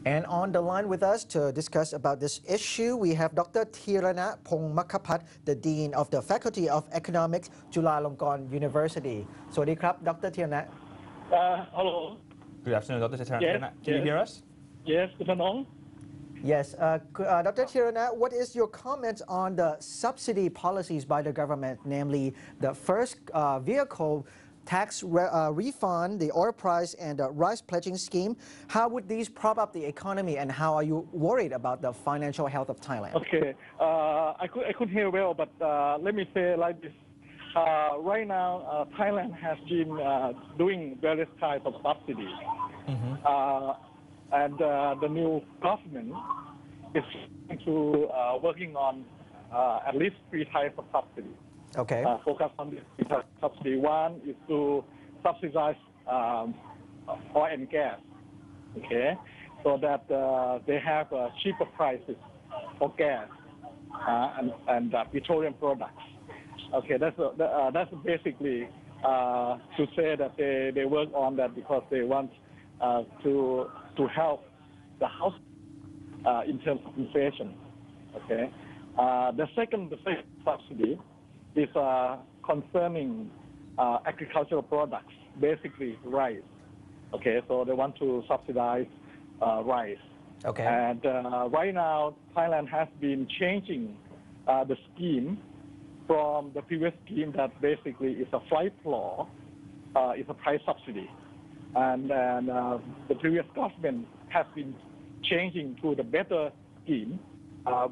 And on the line with us to discuss about this issue, we have Dr. Thirana Phongmakhapat, the Dean of the Faculty of Economics, Chulalongkorn University. สวัสดีครับ Dr. Thirana. Hello. Good afternoon, Dr. Thirana. Yes, Can you hear us? Yes, good afternoon. Yes, Dr. Thirana, what is your comments on the subsidy policies by the government, namely the first vehicle tax refund, the oil price, and the rice pledging scheme? How would these prop up the economy, and how are you worried about the financial health of Thailand? Okay, I couldn't hear well, but let me say like this. Right now, Thailand has been doing various kinds of subsidies. And the new government is working on at least 3 types of subsidies. Okay. Focus on this. Subsidy one is to subsidize oil and gas, okay, so that they have cheaper prices for gas and petroleum products. Okay, that's basically to say that they work on that because they want to help the house in terms of inflation. Okay, the second subsidy is concerning agricultural products, basically rice. Okay, so they want to subsidize rice. Okay. And right now, Thailand has been changing the scheme from the previous scheme that basically is a flight floor, is a price subsidy. And the previous government has been changing to the better scheme.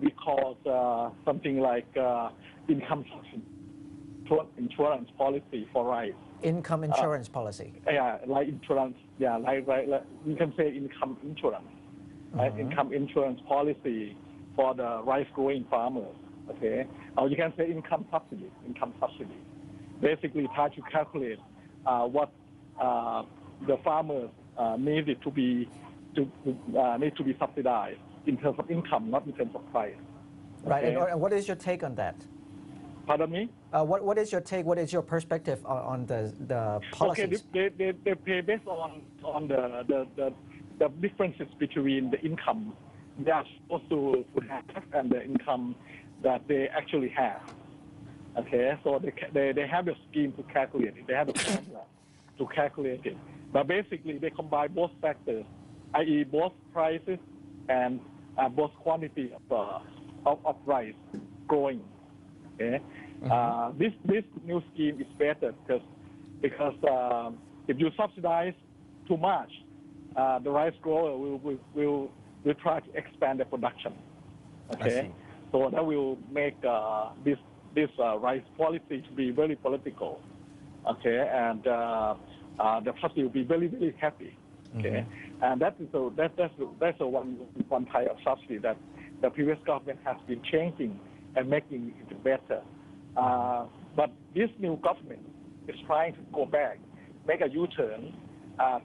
We call something like income insurance policy for rice. Income insurance policy. Yeah, like insurance. Yeah, like you can say income insurance. Right? Income insurance policy for the rice growing farmers. Okay, or you can say income subsidy. Income subsidy. Basically, try to calculate what the farmers need to be subsidized in terms of income, not in terms of price. Right, Okay. and what is your take on that? Pardon me? What is your take, what is your perspective on the policies? Okay, they pay based on the differences between the income they are supposed to have and the income that they actually have. Okay, so they have a scheme to calculate it. They have a formula to calculate it. But basically, they combine both factors, i.e. both prices and both quantity of rice growing. Okay, this new scheme is better because if you subsidize too much, the rice grower will try to expand the production. Okay, so that will make this rice policy to be very political. Okay, and the party will be very happy. Okay, and that's one type of subsidy that the previous government has been changing and making it better. But this new government is trying to go back, make a U-turn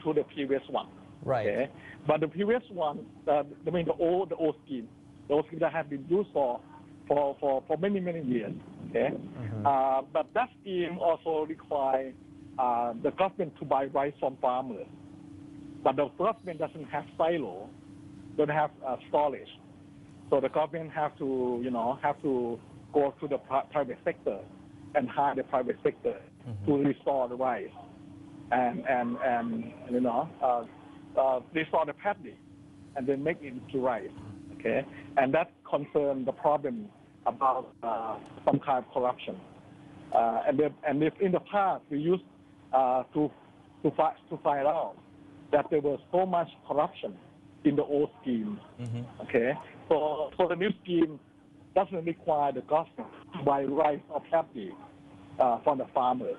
to the previous one. Right. Okay? But the previous one, the old scheme, those schemes that have been used for many years. Okay? But that scheme also requires the government to buy rice from farmers. But the government doesn't have silo, don't have storage. So the government have to go to the private sector and hire the private sector to restore the rice and restore the paddy and then make it into rice. Okay, and that concerns the problem about some kind of corruption. And if in the past we used to find out that there was so much corruption in the old scheme. Okay, so the new scheme doesn't require the government to buy rice or paddy from the farmers.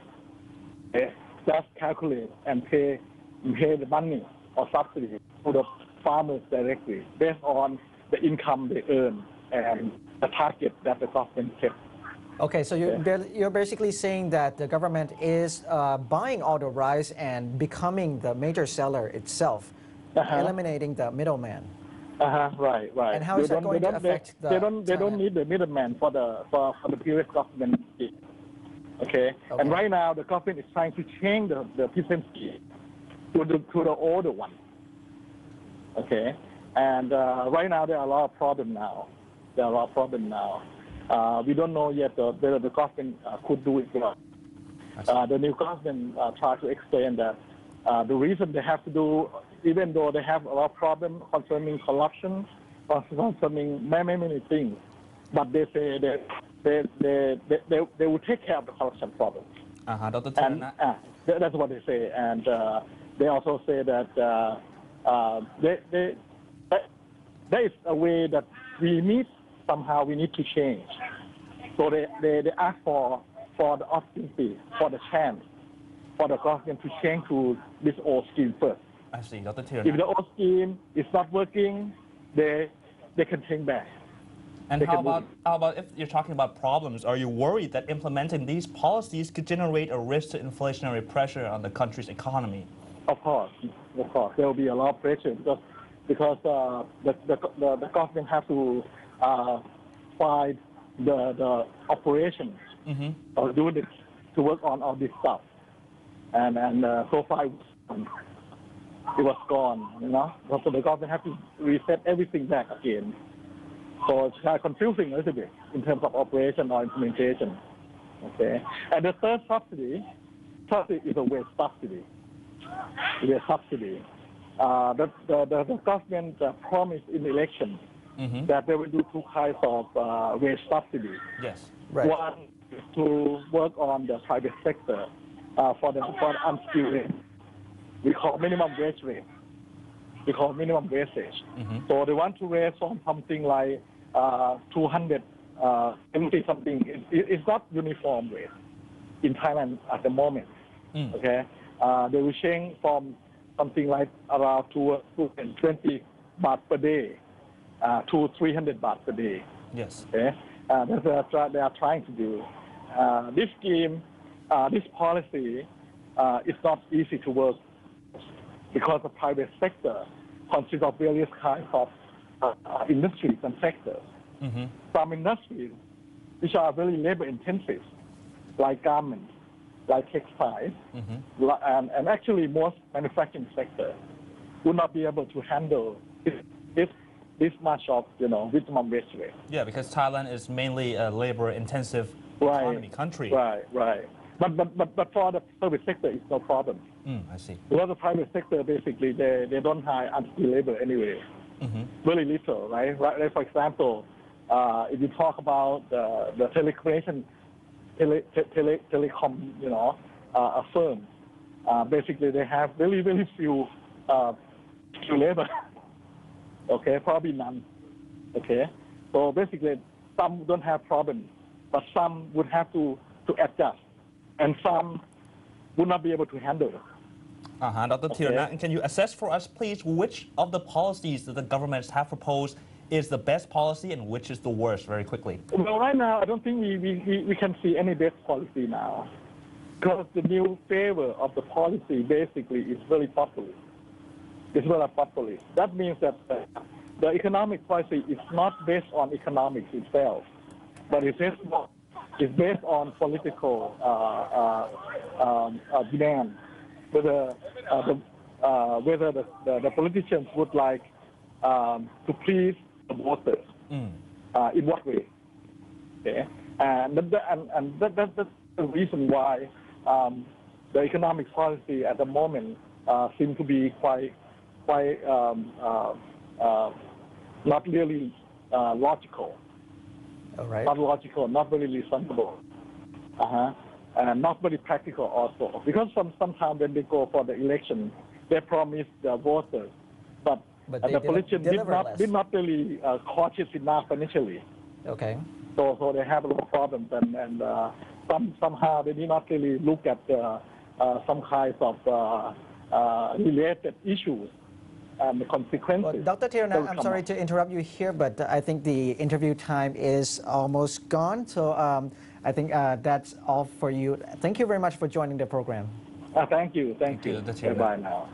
Okay? Just calculate and pay the money or subsidy to the farmers directly based on the income they earn and the target that the government set. Okay, so you're basically saying that the government is buying all the rice and becoming the major seller itself, eliminating the middleman. Right. And how is that going to affect the? They don't need the middleman for the previous government scheme. Okay? And right now the government is trying to change the present scheme to the older one. Okay, And right now, there are a lot of problems now. We don't know yet whether the government could do it well. The new government tried to explain that the reason they have to do, even though they have a lot of problems concerning corruption, concerning many things, but they say that they will take care of the corruption problems. Dr. And that's what they say. And they also say that there is a way that we need to change. So they ask for the opportunity, for the chance, for the government to change to this old scheme first. I see, Dr. If the old scheme is not working, they can take back. And how about if you're talking about problems, are you worried that implementing these policies could generate a risk to inflationary pressure on the country's economy? Of course. There will be a lot of pressure because the government has to find the operations or do this to work on all this stuff. And so far it was gone, So the government has to reset everything back again. So it's kind of confusing a little bit in terms of operation or implementation. Okay. And the third subsidy is a wage subsidy. The government promised in the election that they will do two kinds of wage subsidy. Yes. Right. One is to work on the private sector for the unskilled rate. We call minimum wage rate. So they want to raise from something like 200 something. It's not uniform rate in Thailand at the moment. Okay, they will change from something like around 220 baht per day to 300 baht per day. Yes. Okay, that's what they are trying to do. This scheme, this policy, is not easy to work because the private sector consists of various kinds of industries and sectors. Some industries which are very labor intensive, like garments, like textiles, and actually most manufacturing sector would not be able to handle this much of minimum wage rate. Yeah, because Thailand is mainly a labor-intensive economy country. Right. But for the service sector, it's no problem. I see. Because the private sector, basically, they don't hire unskilled labor anyway. Very little, right? Like for example, if you talk about the telecommunication, telecom, a firm, basically they have very few skilled labor. Okay, probably none. Okay, so basically some don't have problems, but some would have to adjust, and some would not be able to handle it. Dr. Tirana, can you assess for us, please, which of the policies that the governments have proposed is the best policy and which is the worst, very quickly? Well, right now, I don't think we can see any best policy now, because the new favor of the policy basically is very populist. It's very populist. That means that the economic policy is not based on economics itself, but it's based on political demand. Whether the politicians would like to please the voters in what way? Okay, and that's the reason why the economic policy at the moment seems to be quite not really logical. All right. Not logical, not very reasonable. And not very practical also. Because sometimes when they go for the election, they promise the voters, but the politicians did not really cautious enough initially. Okay. So they have a lot of problems, and somehow they did not really look at some kinds of related issues and the consequences. Well, Dr. Tirana, I'm sorry to interrupt you here, but I think the interview time is almost gone. So I think that's all for you. Thank you very much for joining the program. Thank you. Dr. Tirana. Bye now.